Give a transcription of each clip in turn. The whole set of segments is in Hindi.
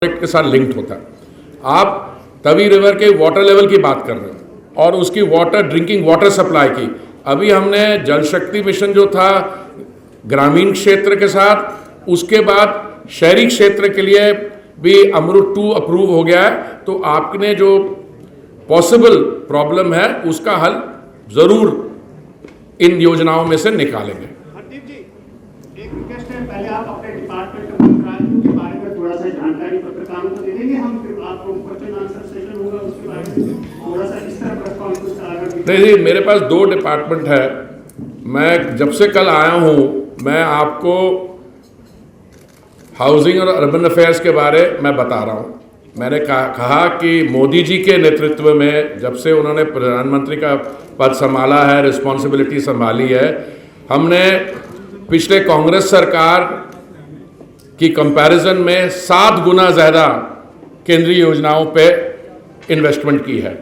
प्रोजेक्ट के साथ लिंक्ड होता है। आप तवी रिवर के वाटर लेवल की बात कर रहे हैं और उसकी वाटर ड्रिंकिंग वाटर सप्लाई की। अभी हमने जल शक्ति मिशन जो था ग्रामीण क्षेत्र के साथ, उसके बाद शहरी क्षेत्र के लिए भी अमृत 2 अप्रूव हो गया है। तो आपने जो पॉसिबल प्रॉब्लम है उसका हल जरूर इन योजनाओं में से निकालेंगे। हरदीप जी, एक रिक्वेस्ट है, पहले आप अपने डिपार्टमेंट के बारे में थोड़ा सा जानकारी पत्रकारों को दे देंगे। हम फिर आपको क्वेश्चन आंसर सेशन होगा, उसके बारे में थोड़ा सा इस तरह का नहीं, मेरे पास 2 डिपार्टमेंट है। मैं जब से कल आया हूं, मैं आपको हाउसिंग और अर्बन अफेयर्स के बारे में बता रहा हूं। मैंने कहा कि मोदी जी के नेतृत्व में जब से उन्होंने प्रधानमंत्री का पद संभाला है, रिस्पॉन्सिबिलिटी संभाली है, हमने पिछले कांग्रेस सरकार की कंपैरिजन में 7 गुना ज़्यादा केंद्रीय योजनाओं पे इन्वेस्टमेंट की है।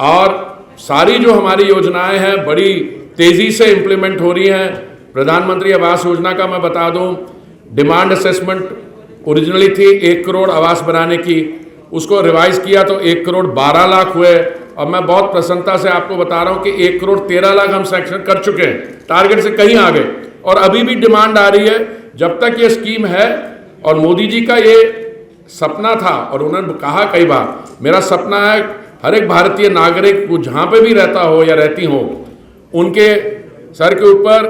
और सारी जो हमारी योजनाएं हैं बड़ी तेज़ी से इम्प्लीमेंट हो रही हैं। प्रधानमंत्री आवास योजना का मैं बता दूं, डिमांड असेसमेंट ओरिजिनली थी 1 करोड़ आवास बनाने की, उसको रिवाइज किया तो 1 करोड़ 12 लाख हुए। और मैं बहुत प्रसन्नता से आपको बता रहा हूं कि 1 करोड़ 13 लाख हम सैंक्शन कर चुके हैं, टारगेट से कहीं आगे। और अभी भी डिमांड आ रही है। जब तक ये स्कीम है, और मोदी जी का ये सपना था और उन्होंने कहा कई बार, मेरा सपना है हर एक भारतीय नागरिक को जहाँ पे भी रहता हो या रहती हो, उनके सर के ऊपर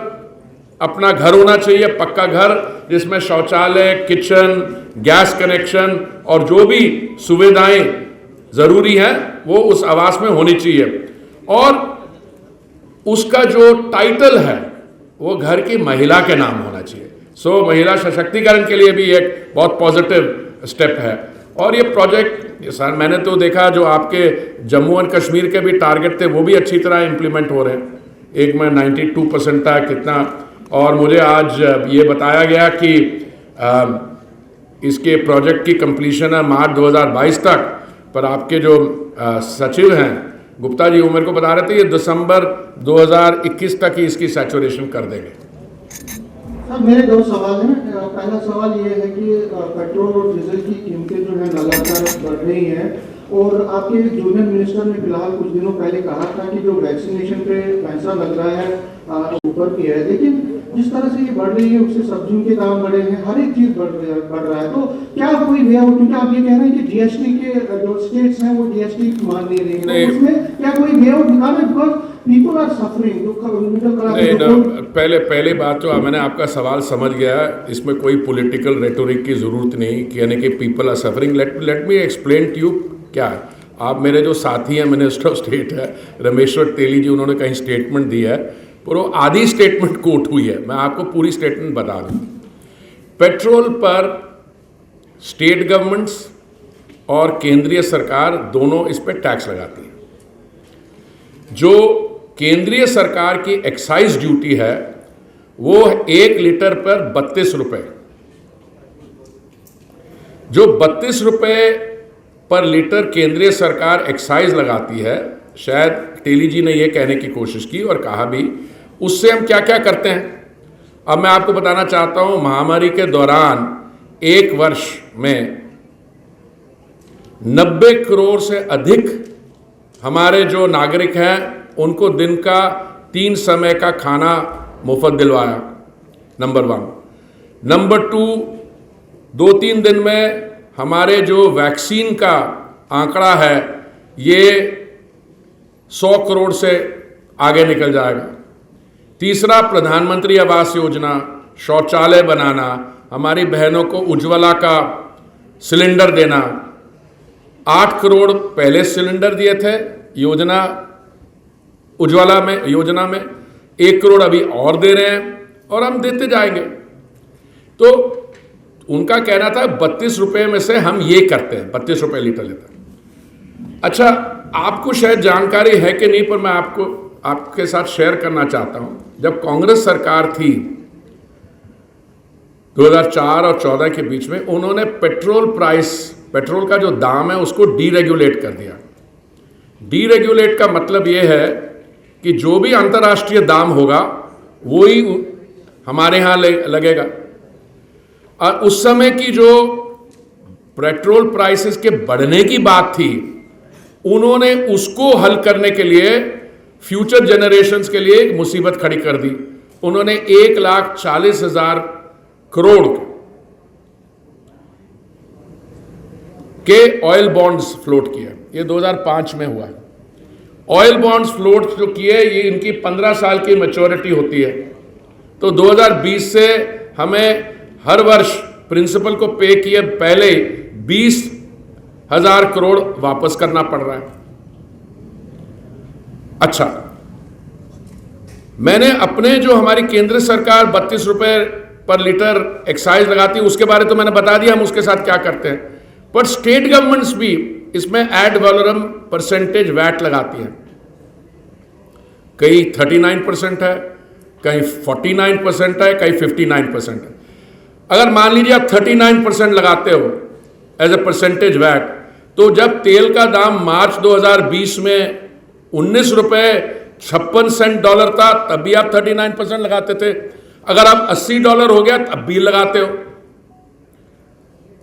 अपना घर होना चाहिए, पक्का घर, जिसमें शौचालय, किचन, गैस कनेक्शन और जो भी सुविधाएं ज़रूरी हैं वो उस आवास में होनी चाहिए। और उसका जो टाइटल है वो घर की महिला के नाम होना चाहिए। सो महिला सशक्तिकरण के लिए भी एक बहुत पॉजिटिव स्टेप है। और ये प्रोजेक्ट सर, मैंने तो देखा जो आपके जम्मू एंड कश्मीर के भी टारगेट थे वो भी अच्छी तरह इम्प्लीमेंट हो रहे हैं। एक में 92% था कितना। और मुझे आज ये बताया गया कि इसके प्रोजेक्ट की कंप्लीशन है मार्च 2022 तक। पर आपके जो सचिव हैं गुप्ता जी, वो मेरे को बता रहे थे ये दिसंबर 2021 तक ही इसकी सैचुरेशन कर देंगे। सर, मेरे 2 सवाल हैं। पहला सवाल ये है कि पेट्रोल और डीजल की कीमतें जो है लगातार बढ़ रही हैं, और आपके जूनियर मिनिस्टर ने फिलहाल कुछ दिनों पहले कहा था कि जो वैक्सीनेशन पे पैसा लग रहा है ऊपर की है, लेकिन जिस तरह से ये बढ़ रही है उससे सब्जियों के दाम बढ़े हैं, हर एक चीज बढ़ रहा है। तो क्या कोई वे हो, क्योंकि आप ये कह रहे हैं कि जीएसटी के जो स्टेट्स हैं वो जीएसटी मान नहीं रही है, तो उसमें क्या कोई वे हो निकाले, बिकॉज पीपल आर सफरिंग। पहले बात तो मैंने आपका सवाल समझ गया, इसमें कोई पॉलिटिकल रेटोरिक की ज़रूरत नहीं, यानी कि people are suffering. Let me explain to you क्या है। आप मेरे जो साथी हैं मिनिस्टर ऑफ स्टेट है रमेश्वर तेली जी, उन्होंने कहीं स्टेटमेंट दी है, पर वो आधी स्टेटमेंट कोट हुई है। मैं आपको पूरी स्टेटमेंट बता दूँ। पेट्रोल पर स्टेट गवर्नमेंट्स और केंद्रीय सरकार दोनों इस पर टैक्स लगाती है। जो केंद्रीय सरकार की एक्साइज ड्यूटी है वो 1 लीटर पर 32 रुपये। जो 32 रुपये पर लीटर केंद्रीय सरकार एक्साइज लगाती है, शायद तेली जी ने यह कहने की कोशिश की और कहा भी, उससे हम क्या क्या करते हैं। अब मैं आपको बताना चाहता हूं, महामारी के दौरान 1 वर्ष में 90 करोड़ से अधिक हमारे जो नागरिक हैं उनको दिन का 3 समय का खाना मुफ्त दिलवाया, नंबर 1। नंबर 2, 2-3 दिन में हमारे जो वैक्सीन का आंकड़ा है ये 100 करोड़ से आगे निकल जाएगा। तीसरा, प्रधानमंत्री आवास योजना, शौचालय बनाना, हमारी बहनों को उज्ज्वला का सिलेंडर देना। 8 करोड़ पहले सिलेंडर दिए थे योजना उज्ज्वला में, योजना में 1 करोड़ अभी और दे रहे हैं और हम देते जाएंगे। तो उनका कहना था 32 रुपये में से हम ये करते हैं, 32 रुपये लीटर लेते हैं। अच्छा, आपको शायद जानकारी है कि नहीं, पर मैं आपके साथ शेयर करना चाहता हूं। जब कांग्रेस सरकार थी 2004 और 14 के बीच में, उन्होंने पेट्रोल का जो दाम है उसको डीरेगुलेट कर दिया। डीरेगुलेट का मतलब यह है कि जो भी अंतर्राष्ट्रीय दाम होगा वो ही हमारे यहाँ लगेगा। और उस समय की जो पेट्रोल प्राइसेस के बढ़ने की बात थी, उन्होंने उसको हल करने के लिए फ्यूचर जनरेशन्स के लिए एक मुसीबत खड़ी कर दी। उन्होंने 1,40,000 करोड़ के ऑयल बॉन्ड्स फ्लोट किए। ये 2005 में हुआ। ऑयल बॉन्ड्स फ्लोट जो किए, ये इनकी 15 साल की मैच्योरिटी होती है, तो 2020 से हमें हर वर्ष प्रिंसिपल को पे किए पहले 20,000 करोड़ वापस करना पड़ रहा है। अच्छा, मैंने अपने जो हमारी केंद्र सरकार 32 रुपए पर लीटर एक्साइज लगाती है उसके बारे तो मैंने बता दिया हम उसके साथ क्या करते हैं, पर स्टेट गवर्नमेंट्स भी इसमें एड वैलोरम परसेंटेज वैट लगाती हैं। कहीं 39% है, कहीं 49% है, कहीं 59% है। अगर मान लीजिए आप 39% लगाते हो एज ए परसेंटेज वैट, तो जब तेल का दाम मार्च 2020 में 19 रुपए 56 सेंट डॉलर था, तब भी आप 39% लगाते थे। अगर आप $80 हो गया तब भी लगाते हो।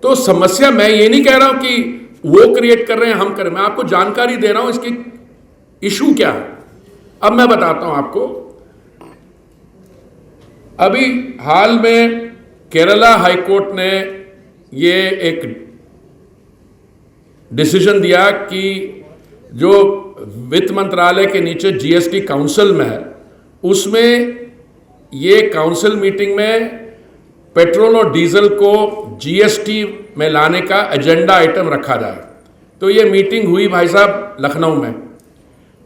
तो समस्या, मैं ये नहीं कह रहा हूं कि वो क्रिएट कर रहे हैं हम कर रहे हैं, मैं आपको जानकारी दे रहा हूं इसकी इशू क्या है। अब मैं बताता हूं आपको। अभी हाल में केरला हाईकोर्ट ने ये एक डिसीजन दिया कि जो वित्त मंत्रालय के नीचे जीएसटी काउंसिल में है, उसमें ये काउंसिल मीटिंग में पेट्रोल और डीजल को जीएसटी में लाने का एजेंडा आइटम रखा जाए। तो ये मीटिंग हुई भाई साहब लखनऊ में।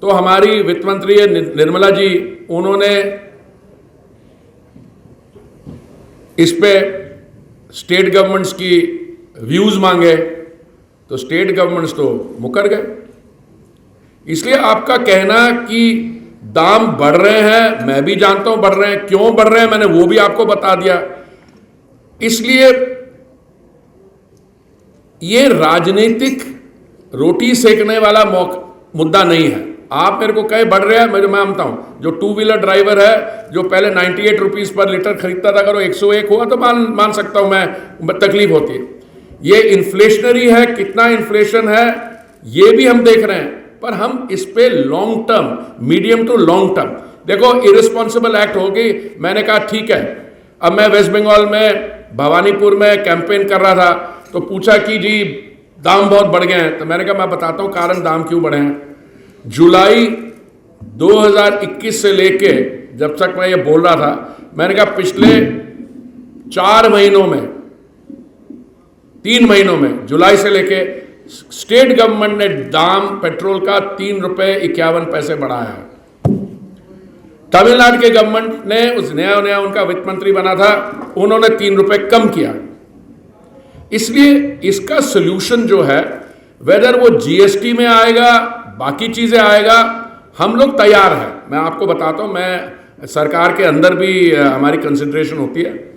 तो हमारी वित्त मंत्री निर्मला जी, उन्होंने इस पे स्टेट गवर्नमेंट्स की व्यूज मांगे, तो स्टेट गवर्नमेंट्स तो मुकर गए। इसलिए आपका कहना कि दाम बढ़ रहे हैं, मैं भी जानता हूं बढ़ रहे हैं, क्यों बढ़ रहे हैं मैंने वो भी आपको बता दिया। इसलिए ये राजनीतिक रोटी सेकने वाला मुद्दा नहीं है। आप मेरे को कहे बढ़ रहा है, मैं मानता हूं। जो 2 व्हीलर ड्राइवर है जो पहले 98 रुपीज पर लीटर खरीदता था, अगर वो 101 हुआ तो मान सकता हूं मैं, तकलीफ होती है। ये इन्फ्लेशनरी है, कितना इन्फ्लेशन है ये भी हम देख रहे हैं, पर हम इस पे long term, medium to long term, देखो इररिस्पॉन्सिबल एक्ट होगी। मैंने कहा ठीक है। अब मैं वेस्ट बंगाल में भवानीपुर में कैंपेन कर रहा था, तो पूछा कि जी दाम बहुत बढ़ गए हैं, तो मैंने कहा मैं बताता हूं कारण दाम क्यों बढ़े हैं। जुलाई 2021 से लेके जब तक मैं ये बोल रहा था, मैंने कहा पिछले 4 महीनों में, 3 महीनों में, जुलाई से लेके स्टेट गवर्नमेंट ने दाम पेट्रोल का 3 रुपए 51 पैसे बढ़ाया है। तमिलनाडु के गवर्नमेंट ने उस नया उनका वित्त मंत्री बना था, उन्होंने 3 रुपए कम किया। इसलिए इसका सोल्यूशन जो है, वेदर वो जीएसटी में आएगा, बाकी चीजें आएगा, हम लोग तैयार हैं। मैं आपको बताता हूं, मैं सरकार के अंदर भी हमारी कंसिडरेशन होती है।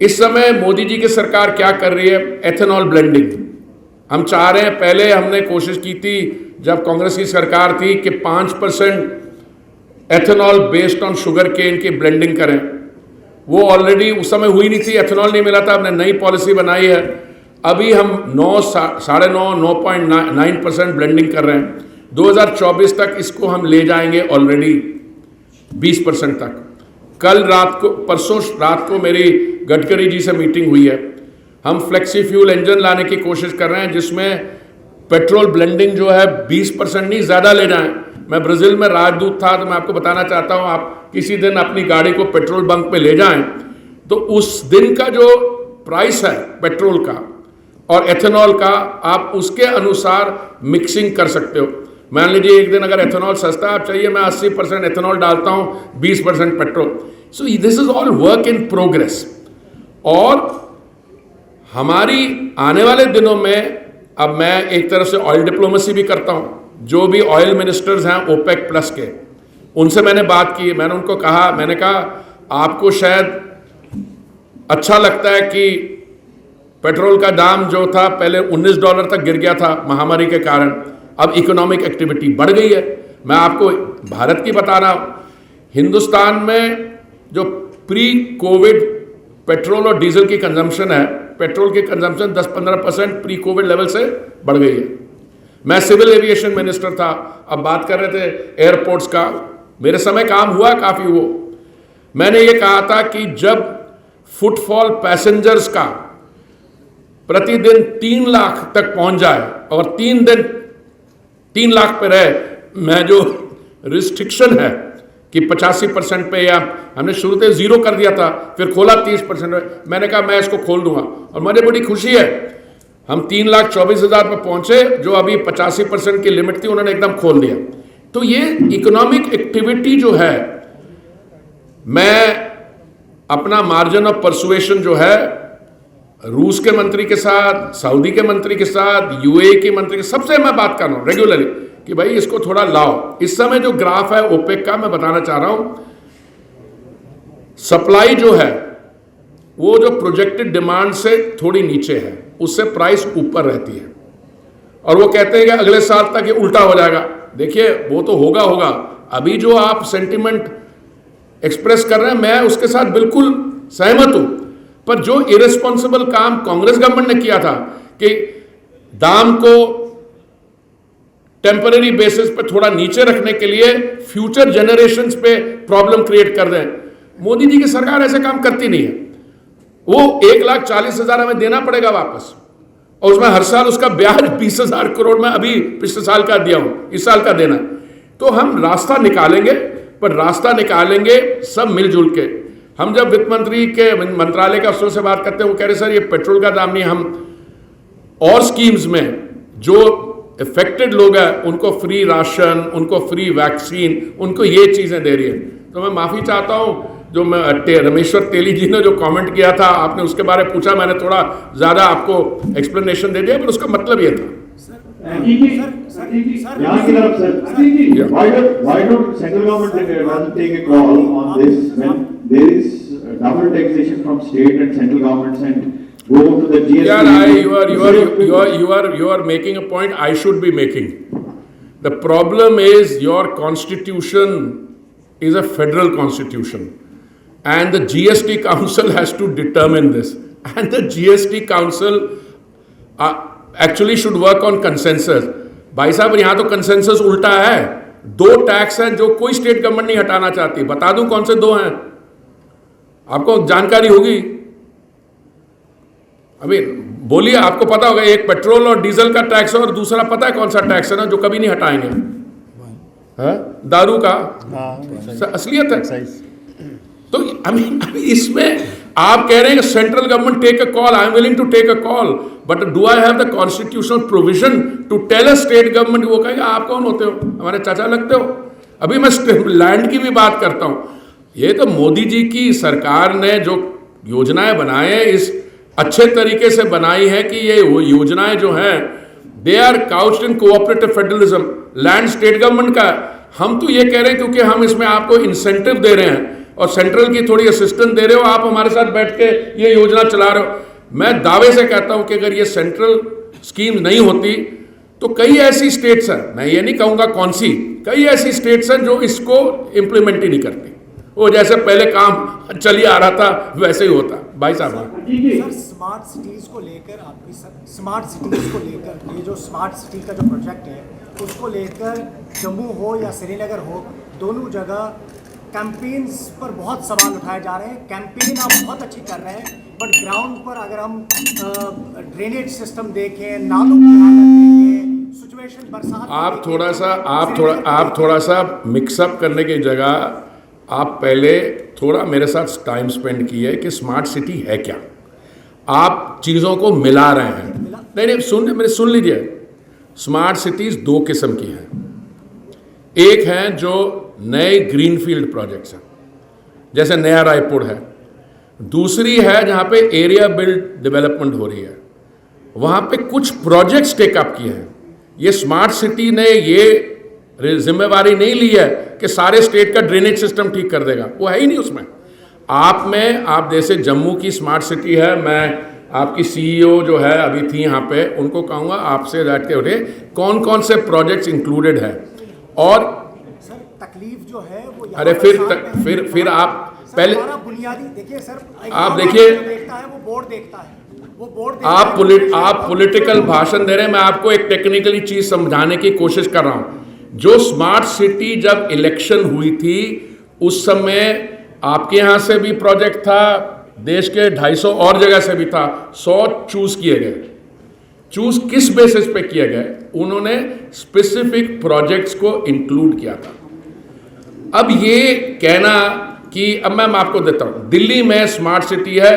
इस समय मोदी जी की सरकार क्या कर रही है, एथेनॉल ब्लेंडिंग हम चाह रहे हैं। पहले हमने कोशिश की थी जब कांग्रेस की सरकार थी कि 5% ethanol based on sugar cane की ब्लेंडिंग करें। वो ऑलरेडी उस समय हुई नहीं थी, एथेनॉल नहीं मिला था। हमने नई पॉलिसी बनाई है, अभी हम 9.9% ब्लेंडिंग कर रहे हैं। 2024 तक इसको हम ले जाएंगे ऑलरेडी 20% तक। कल रात को, परसों रात को मेरी गडकरी जी से मीटिंग हुई है। हम फ्लेक्सी फ्यूल इंजन लाने की कोशिश कर रहे हैं जिसमें पेट्रोल ब्लेंडिंग जो है 20% नहीं ज़्यादा ले जाएं। मैं ब्राज़ील में राजदूत था, तो मैं आपको बताना चाहता हूं, आप किसी दिन अपनी गाड़ी को पेट्रोल बंक पे ले जाएं तो उस दिन का जो प्राइस है पेट्रोल का और एथेनॉल का, आप उसके अनुसार मिक्सिंग कर सकते हो। मान लीजिए एक दिन अगर एथेनॉल सस्ता आप चाहिए, मैं 80% एथेनॉल डालता हूं, 20% petrol. So this is all work in progress. और हमारी आने वाले दिनों में, अब मैं एक तरह से ऑयल डिप्लोमेसी भी करता हूं। जो भी ऑयल मिनिस्टर्स हैं ओपेक प्लस के, उनसे मैंने बात की। मैंने उनको कहा, मैंने कहा आपको शायद अच्छा लगता है कि पेट्रोल का दाम जो था पहले $19 तक गिर गया था महामारी के कारण, अब इकोनॉमिक एक्टिविटी बढ़ गई है। मैं आपको भारत की बता रहा हूं, हिंदुस्तान में जो प्री कोविड पेट्रोल और डीजल की कंजम्पशन है पेट्रोल की कंजम्पशन 10-15% प्री कोविड लेवल से बढ़ गई है। मैं सिविल एविएशन मिनिस्टर था, अब बात कर रहे थे एयरपोर्ट्स का, मेरे समय काम हुआ काफ़ी वो। मैंने ये कहा था कि जब फुटफॉल पैसेंजर्स का प्रतिदिन 3 लाख तक पहुंच जाए और 3 दिन 3 लाख पे रहे, मैं जो रिस्ट्रिक्शन है कि 85% पे, या हमने शुरू से 0 कर दिया था, फिर खोला 30%, मैंने कहा मैं इसको खोल दूंगा और मुझे बड़ी खुशी है हम 3,24,000 पे पहुंचे, जो अभी 85% की लिमिट थी उन्होंने एकदम खोल दिया। तो ये इकोनॉमिक एक्टिविटी जो है, मैं अपना मार्जिन ऑफ परसुएशन जो है रूस के मंत्री के साथ, सऊदी के मंत्री के साथ, यूएई के मंत्री के, सबसे मैं बात कर रहा हूं रेगुलरली कि भाई इसको थोड़ा लाओ। इस समय जो ग्राफ है ओपेक का, मैं बताना चाह रहा हूं, सप्लाई जो है वो जो प्रोजेक्टेड डिमांड से थोड़ी नीचे है, उससे प्राइस ऊपर रहती है, और वो कहते हैं कि अगले साल तक ये उल्टा हो जाएगा। देखिए वो तो होगा। अभी जो आप सेंटिमेंट एक्सप्रेस कर रहे हैं, मैं उसके साथ बिल्कुल सहमत हूं, पर जो इरेस्पॉन्सिबल काम कांग्रेस गवर्नमेंट ने किया था कि दाम को टेम्पररी बेसिस पे थोड़ा नीचे रखने के लिए फ्यूचर जनरेशंस पे प्रॉब्लम क्रिएट कर दें, मोदी जी की सरकार ऐसे काम करती नहीं है। वो 1,40,000 हमें देना पड़ेगा वापस, और उसमें हर साल उसका ब्याज 20,000 करोड़ में अभी पिछले साल का दिया हूं, इस साल का देना। तो हम रास्ता निकालेंगे, पर रास्ता निकालेंगे सब मिलजुल के। हम जब वित्त मंत्री के मंत्रालय के अफसरों से बात करते हैं, वो कह रहे सर ये पेट्रोल का दाम नहीं, हम और स्कीम्स में जो इफेक्टेड लोग हैं उनको फ्री राशन, उनको फ्री वैक्सीन, उनको ये चीजें दे रही है। तो मैं माफी चाहता हूं, जो मैं रमेश्वर तेली जी ने जो कमेंट किया था, आपने उसके बारे में पूछा, मैंने थोड़ा ज्यादा आपको एक्सप्लेनेशन दे दिया, पर उसका मतलब ये था। Why don't central government rather take a call on this when there is double taxation from state and central governments and go to the GST? Yeah, you are making a point I should be making. The problem is your constitution is a federal constitution, and the GST Council has to determine this, and the GST Council actually should work on consensus. भाई साहब यहां तो कंसेंसस उल्टा है, 2 टैक्स हैं जो कोई स्टेट गवर्नमेंट नहीं हटाना चाहती। बता दूं कौन से 2 हैं, आपको जानकारी होगी, अभी बोलिए, आपको पता होगा। एक पेट्रोल और डीजल का टैक्स है, और दूसरा पता है कौन सा टैक्स है ना जो कभी नहीं हटाएंगे, है दारू का, असलियत है। तो अभी इसमें आप कह रहे हैं कि central government take a call, I am willing to take a call, but do I have the constitutional provision to tell a state government? वो कहेगा आप कौन होते हो, हमारे चाचा लगते हो। अभी मैं लैंड की भी बात करता हूं, ये तो मोदी जी की सरकार ने जो योजनाएं बनाए हैं, इस अच्छे तरीके से बनाई है कि ये वो योजनाएं जो हैं they are couched in cooperative federalism. Land state government का, हम तो ये कह रहे हैं क्योंकि हम इसमें आपको इंसेंटिव दे रहे हैं और सेंट्रल की थोड़ी असिस्टेंस दे रहे हो, आप हमारे साथ बैठ के ये योजना चला रहे हो। मैं दावे से कहता हूं कि अगर ये सेंट्रल स्कीम नहीं होती तो कई ऐसी स्टेट्स हैं, मैं ये नहीं कहूंगा कौन सी, कई ऐसी स्टेट्स हैं जो इसको इंप्लीमेंट ही नहीं करती। वो जैसे पहले काम चली आ रहा था वैसे ही होता। भाई साहब सर, स्मार्ट सिटीज को लेकर आपकी स्मार्ट सिटीज को लेकर ये जो स्मार्ट सिटी का जो प्रोजेक्ट है उसको लेकर जम्मू हो या श्रीनगर हो, दोनों जगह कैंपेन्स पर बहुत सवाल उठाए जा रहे हैं। कैंपेन आप बहुत अच्छी कर रहे हैं, बट ग्राउंड पर अगर हम ड्रेनेज सिस्टम देखें, नालों की हालत देखें, सिचुएशन बरसात, आप थोड़ा सा मिक्सअप करने की जगह आप पहले थोड़ा मेरे साथ टाइम स्पेंड किए कि स्मार्ट सिटी है क्या। आप चीज़ों को मिला रहे हैं। नहीं, सुन लीजिए। स्मार्ट सिटीज़ 2 किस्म की हैं। एक हैं जो नए ग्रीनफील्ड प्रोजेक्ट्स हैं, जैसे नया रायपुर है। दूसरी है जहाँ पे एरिया बिल्ड डेवलपमेंट हो रही है, वहाँ पे कुछ प्रोजेक्ट्स टेकअप किए हैं। ये स्मार्ट सिटी ने ये जिम्मेवारी नहीं ली है कि सारे स्टेट का ड्रेनेज सिस्टम ठीक कर देगा, वो है ही नहीं उसमें। आप जैसे जम्मू की स्मार्ट सिटी है, मैं आपकी सीईओ जो है अभी थी यहाँ पे, उनको कहूँगा आपसे बैठ के उठे कौन कौन से प्रोजेक्ट्स इंक्लूडेड है। और सर तकलीफ जो है वो अरे फिर आप पहले बुनियादी देखिए सर, आप देखिए, देखता है वो बोर्ड देखता है, वो बोर्ड आप पॉलिटिकल भाषण दे रहे हैं, मैं आपको एक टेक्निकली चीज समझाने की कोशिश कर रहा हूं। जो स्मार्ट सिटी जब इलेक्शन हुई थी उस समय आपके यहां से भी प्रोजेक्ट था, देश के 250 और जगह से भी था, 100 चूज किए गए। चूज किस बेसिस पे किए गए? उन्होंने स्पेसिफिक प्रोजेक्ट्स को इंक्लूड किया था। अब ये कहना कि अब मैं आपको देता हूं, दिल्ली में स्मार्ट सिटी है,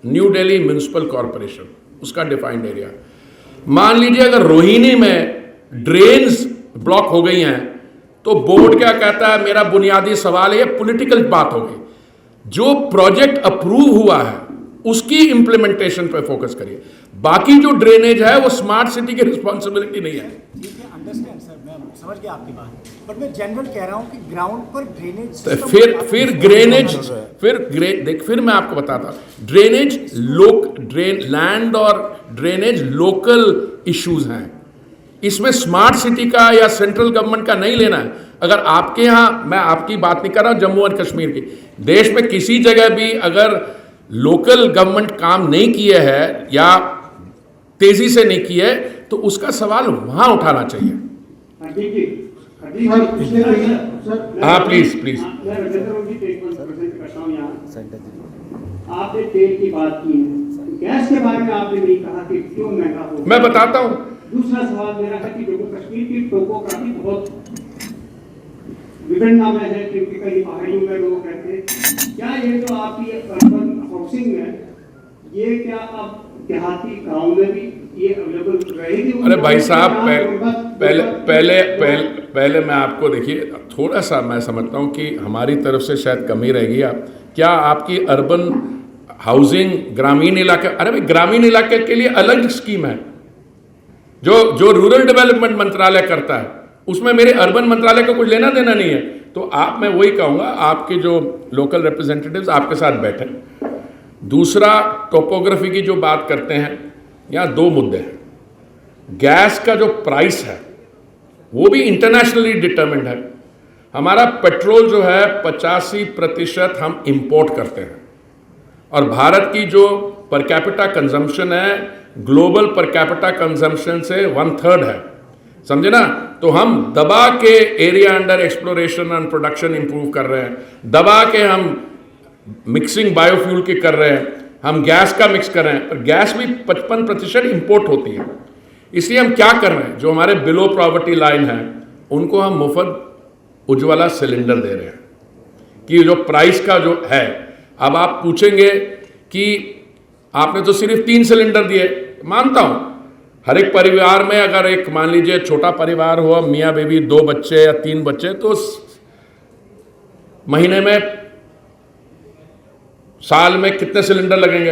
न्यू दिल्ली म्युनिसिपल कॉरपोरेशन, उसका डिफाइंड एरिया। मान लीजिए अगर रोहिणी में ड्रेन्स ब्लॉक हो गई हैं तो बोर्ड क्या कहता है? मेरा बुनियादी सवाल है, पॉलिटिकल बात हो गई, जो प्रोजेक्ट अप्रूव हुआ है उसकी इंप्लीमेंटेशन पे फोकस करिए। बाकी जो ड्रेनेज है वो स्मार्ट सिटी की रिस्पॉन्सिबिलिटी नहीं है। ठीक है, अंडरस्टैंड सर, मैं समझ गया आपकी बात, बट मैं जनरल कह रहा हूँ कि ग्राउंड पर ड्रेनेज फिर ग्रेनेज फिर मैं आपको बताता हूं, ड्रेनेज लैंड और ड्रेनेज लोकल इश्यूज हैं। इसमें स्मार्ट सिटी का या सेंट्रल गवर्नमेंट का नहीं लेना है। अगर आपके यहाँ, मैं आपकी बात नहीं कर रहा जम्मू और कश्मीर की, देश में किसी जगह भी अगर लोकल गवर्नमेंट काम नहीं किए है या तेजी से नहीं किए तो उसका सवाल वहां उठाना चाहिए। हाँ प्लीज मैं रविंद्र जी को एक प्रश्न करता हूं यहाँ। आपने तेल की बात की है, गैस के बारे में आपने नहीं कहा कि क्यों महंगा हो। मैं बताता हूं। दूसरा सवाल मेरा है कि जम्मू कश्मीर की टोपोग्राफी बहुत विभिन्न नाम है, क्योंकि कई पहाड़ियों में लोग रहते हैं। क्या ये जो आपकी अर्बन हाउसिंग है, ये क्या अब देहाती गांव में भी ये अवेलेबल रहेगी? अरे भाई साहब, पहले मैं आपको, देखिए थोड़ा सा मैं समझता हूँ कि हमारी तरफ से शायद कमी रहेगी। आप क्या आपकी अर्बन हाउसिंग ग्रामीण इलाके, अरे भाई ग्रामीण इलाके के लिए अलग स्कीम है जो रूरल डेवलपमेंट मंत्रालय करता है, उसमें मेरे अर्बन मंत्रालय को कुछ लेना देना नहीं है। तो आप, मैं वही कहूँगा, आपके जो लोकल रिप्रेजेंटेटिव्स आपके साथ बैठे। दूसरा, टोपोग्राफी की जो बात करते हैं, यहाँ दो मुद्दे हैं। गैस का जो प्राइस है वो भी इंटरनेशनली डिटरमिन्ड है। हमारा पेट्रोल जो है 85% हम इंपोर्ट करते हैं, और भारत की जो पर कैपिटा कंजम्पशन है ग्लोबल पर कैपिटा कंजम्पशन से 1/3 है, समझे ना? तो हम दबा के area under exploration and production improve कर रहे हैं, दबा के हम मिक्सिंग बायोफ्यूल की कर रहे हैं, हम गैस का मिक्स कर रहे हैं, पर गैस भी 55% इंपोर्ट होती है। इसलिए हम क्या कर रहे हैं, जो हमारे बिलो पॉवर्टी लाइन है उनको हम मुफ्त उज्ज्वला सिलेंडर दे रहे हैं, कि जो प्राइस का जो है। अब आप पूछेंगे कि आपने तो सिर्फ 3 सिलेंडर दिए, मानता हूं हर एक परिवार में अगर एक, मान लीजिए छोटा परिवार हो, मियाँ बेबी 2 बच्चे या 3 बच्चे, तो महीने में, साल में कितने सिलेंडर लगेंगे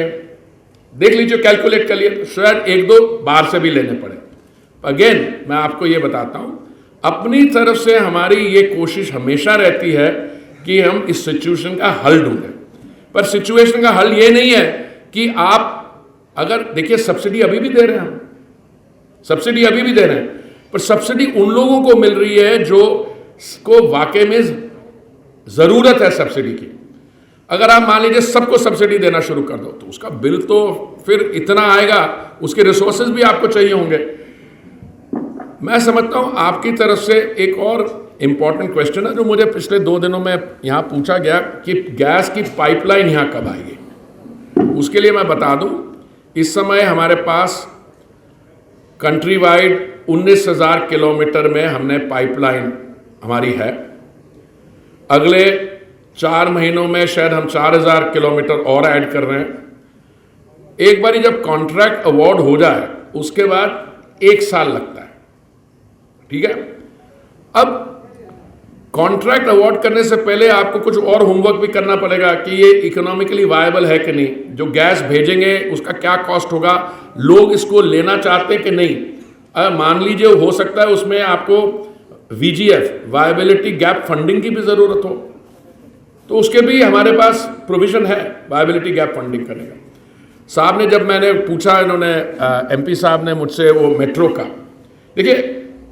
देख लीजिए, कैलकुलेट कर लिए, तो शायद 1-2 बार से भी लेने पड़े। अगेन मैं आपको ये बताता हूं, अपनी तरफ से हमारी ये कोशिश हमेशा रहती है कि हम इस सिचुएशन का हल ढूंढें। पर सिचुएशन का हल ये नहीं है कि आप, अगर देखिए सब्सिडी अभी भी दे रहे हैं, हम सब्सिडी अभी भी दे रहे हैं, पर सब्सिडी उन लोगों को मिल रही है जो को वाकई में जरूरत है सब्सिडी की। अगर आप मान लीजिए सबको सब्सिडी देना शुरू कर दो तो उसका बिल तो फिर इतना आएगा, उसके रिसोर्सेज भी आपको चाहिए होंगे। मैं समझता हूं आपकी तरफ से एक और इंपॉर्टेंट क्वेश्चन है जो मुझे पिछले 2 दिनों में यहां पूछा गया कि गैस की पाइपलाइन यहां कब आएगी। उसके लिए मैं बता दूं, इस समय हमारे पास कंट्री वाइड 19,000 किलोमीटर में हमने पाइपलाइन हमारी है। अगले 4 महीनों में शायद हम 4,000 किलोमीटर और ऐड कर रहे हैं। एक बारी जब कॉन्ट्रैक्ट अवार्ड हो जाए उसके बाद 1 साल लगता है, ठीक है। अब कॉन्ट्रैक्ट अवार्ड करने से पहले आपको कुछ और होमवर्क भी करना पड़ेगा कि ये इकोनॉमिकली वायबल है कि नहीं, जो गैस भेजेंगे उसका क्या कॉस्ट होगा, लोग इसको लेना चाहते हैं कि नहीं। मान लीजिए हो सकता है उसमें आपको VGF वायबिलिटी गैप फंडिंग की भी ज़रूरत हो, तो उसके भी हमारे पास प्रोविज़न है वायबिलिटी गैप फंडिंग करने का। साहब ने, जब मैंने पूछा, इन्होंने MP साहब ने मुझसे वो मेट्रो का, देखिए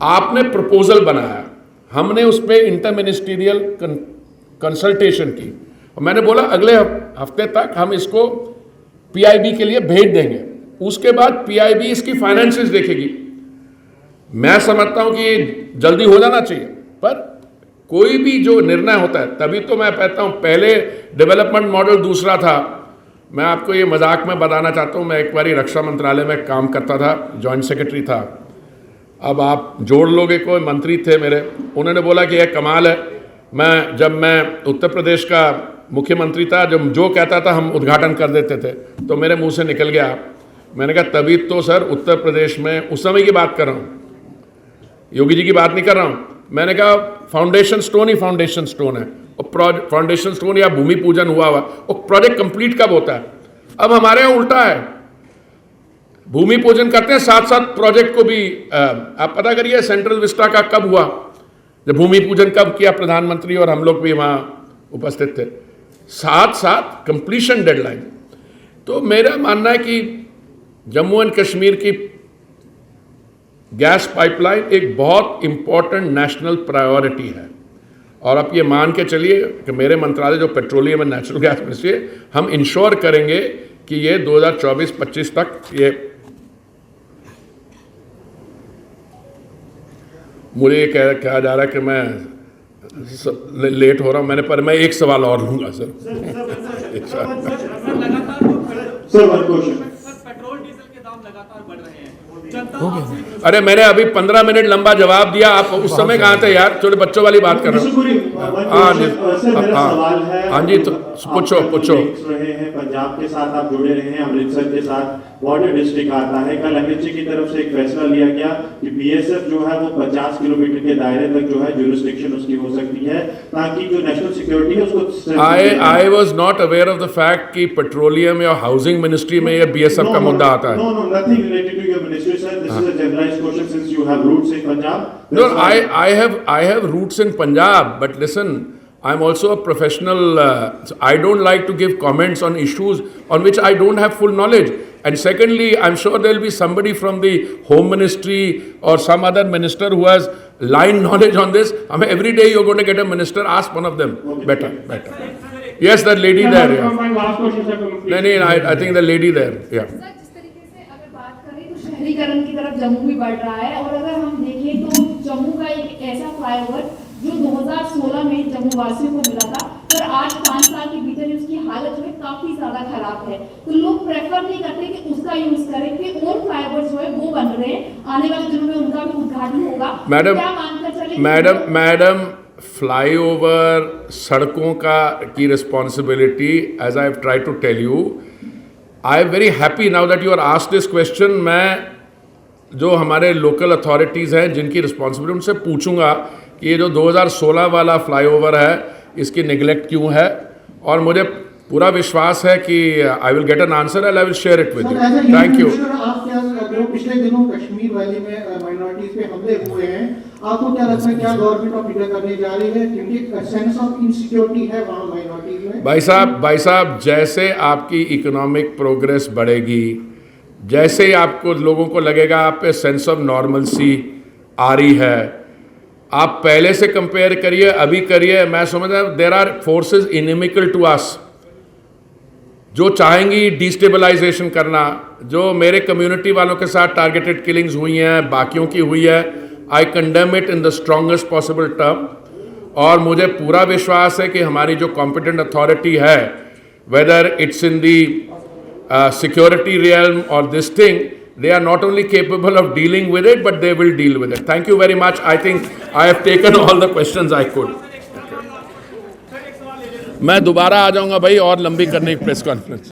आपने प्रपोजल बनाया, हमने उसमें इंटर मिनिस्टीरियल कंसल्टेशन की और मैंने बोला अगले हफ्ते तक हम इसको PIB के लिए भेज देंगे। उसके बाद पीआईबी इसकी फाइनेंसेस देखेगी। मैं समझता हूं कि ये जल्दी हो जाना चाहिए, पर कोई भी जो निर्णय होता है, तभी तो मैं कहता हूं पहले डेवलपमेंट मॉडल दूसरा था। मैं आपको ये मजाक में बताना चाहता हूं, मैं एक बारी रक्षा मंत्रालय में काम करता था, जॉइंट सेक्रेटरी था। अब आप जोड़ लोगे, कोई मंत्री थे मेरे, उन्होंने बोला कि यह कमाल है, जब मैं उत्तर प्रदेश का मुख्यमंत्री था, जब जो कहता था हम उद्घाटन कर देते थे, तो मेरे मुंह से निकल गया। मैंने कहा तभी तो सर उत्तर प्रदेश में, उस समय की बात कर रहा हूँ, योगी जी की बात नहीं कर रहा हूँ, मैंने कहा फाउंडेशन स्टोन ही फाउंडेशन स्टोन है, और फाउंडेशन स्टोन या भूमि पूजन हुआ और प्रोजेक्ट कंप्लीट कब होता है। अब हमारे यहाँ उल्टा है, भूमि पूजन करते हैं, साथ साथ प्रोजेक्ट को भी आप पता करिए सेंट्रल विस्टा का कब हुआ, जब भूमि पूजन कब किया प्रधानमंत्री और हम लोग भी वहाँ उपस्थित थे, साथ साथ कंप्लीशन डेडलाइन। तो मेरा मानना है कि जम्मू एंड कश्मीर की गैस पाइपलाइन एक बहुत इंपॉर्टेंट नेशनल प्रायोरिटी है, और आप ये मान के चलिए कि मेरे मंत्रालय जो petroleum and natural gas ministry है, हम इंश्योर करेंगे कि ये 2024-25 तक ये, मुझे ये कहा जा रहा है कि मैं लेट हो रहा हूं, पर मैं एक सवाल और लूंगा sir. Sir one question. Petrol diesel के दाम लगातार बढ़ रहे हैं, अरे मैंने अभी 15 मिनट लंबा जवाब दिया, आप उस समय कहाँ थे यार, छोटे बच्चों वाली बात कर रहे हो। हाँ जी, तो पूछो। रहे हैं पंजाब के साथ आप जुड़े रहे हैं, अमृतसर के साथ बॉर्डर डिस्ट्रिक्ट आता है। कल अमित जी की तरफ से एक फैसला लिया गया कि बीएसएफ जो है वो 50 किलोमीटर के दायरे तक जो है ज्यूरिसडिक्शन उसकी हो सकती है, ताकि जो नेशनल सिक्योरिटी है उसको। I was not aware of the fact कि पेट्रोलियम या हाउसिंग मिनिस्ट्री में ये बीएसएफ का मुद्दा आता है। No, nothing related to your ministry sir, this is a generalised question since you have roots in Punjab. No, I have roots in Punjab, but listen, I'm also a professional. I don't like to give comments on issues on which I don't have full knowledge. And secondly, I'm sure there will be somebody from the Home Ministry or some other minister who has line knowledge on this. I mean, every day you're going to get a minister. Ask one of them. Better. Yes, that lady there. Yeah. No, I think the lady there. Yeah. शहरीकरण की तरफ जम्मू भी बढ़ रहा है, और अगर हम देखें तो जम्मू का एक ऐसा फ्लाईओवर जो 2016 में जम्मू वासियों को मिला था, पर आज 5 साल के भीतर उसकी हालत जो है काफी ज्यादा खराब है। तो लोग प्रेफर नहीं करते कि उसका यूज करें, कि और फ्लाईओवर जो है वो बन रहे हैं, आने वाले दिनों में उनका भी उद्घाटन होगा। मैडम, क्या मानकर चले मैडम फ्लाईओवर सड़कों की responsibility, as I have tried to tell you, I am very happy now that you are asked this question. मैं जो हमारे लोकल अथॉरिटीज़ हैं जिनकी रिस्पॉन्सिबिलिटी, उनसे पूछूंगा कि ये जो 2016 वाला फ्लाईओवर है इसकी निगलेक्ट क्यों है, और मुझे पूरा विश्वास है कि I will get an answer and I will share it with you. Thank you. आप क्या, जो पिछले दिनों कश्मीर वैली में माइनॉरिटीज पे हमले हुए हैं, आपको क्या लगता है क्या गवर्नमेंट ऑफ इंडिया करने जा रही है, क्योंकि सेंस ऑफ इनसिक्योरिटी है वहाँ माइनॉरिटीज में। भाई साहब, जैसे आपकी इकोनॉमिक प्रोग्रेस बढ़ेगी, जैसे ही आपको लोगों को लगेगा आप पे सेंस ऑफ नॉर्मलसी आ रही है, आप पहले से कंपेयर करिए, अभी करिए, मैं समझता हूँ there are forces inimical to us जो चाहेंगी डिस्टेबलाइजेशन करना। जो मेरे कम्युनिटी वालों के साथ टारगेटेड किलिंग्स हुई हैं, बाकियों की हुई है, आई condemn it in the strongest possible term, और मुझे पूरा विश्वास है कि हमारी जो कॉम्पिटेंट अथॉरिटी है, whether it's in the security realm or this thing, they are not only capable of dealing with it, but they will deal with it. Thank you very much. I think I have taken all the questions I could. मैं दोबारा आ जाऊंगा भाई, और लंबी करने की प्रेस कॉन्फ्रेंस।